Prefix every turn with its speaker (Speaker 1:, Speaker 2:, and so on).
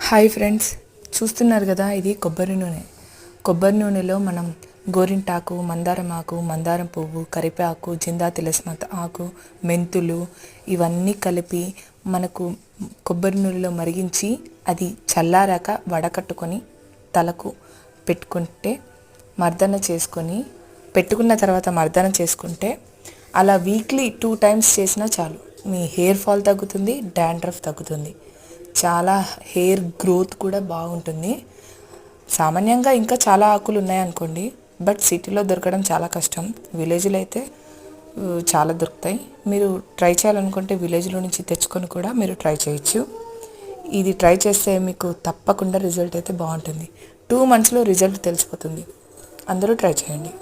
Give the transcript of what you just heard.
Speaker 1: Hi friends, చూస్తున్నారు కదా, ఇది కొబ్బరి నూనె. కొబ్బరి నూనెలో మనం గోరింటాకు, మందారం ఆకు, మందారం పువ్వు, కరివేపాకు, జిందా తిలస్మాత్ ఆకు, మెంతులు ఇవన్నీ కలిపి మనకు కొబ్బరి నూనెలో మరిగించి అది చల్లారాక వడకట్టుకొని తలకు పెట్టుకుంటే పెట్టుకున్న తర్వాత మర్దన చేసుకుంటే అలా వీక్లీ 2 టైమ్స్ చేసినా చాలు. మీ హెయిర్ ఫాల్ తగ్గుతుంది, డాండ్రఫ్ తగ్గుతుంది, చాలా హెయిర్ గ్రోత్ కూడా బాగుంటుంది. సామాన్యంగా ఇంకా చాలా ఆకులు ఉన్నాయనుకోండి, బట్ సిటీలో దొరకడం చాలా కష్టం. విలేజ్లో అయితే చాలా దొరుకుతాయి. మీరు ట్రై చేయాలనుకుంటే విలేజ్లో నుంచి తెచ్చుకొని కూడా మీరు ట్రై చేయొచ్చు. ఇది ట్రై చేస్తే మీకు తప్పకుండా రిజల్ట్ అయితే బాగుంటుంది. 2 మంత్స్లో రిజల్ట్ తెలిసిపోతుంది. అందరూ ట్రై చేయండి.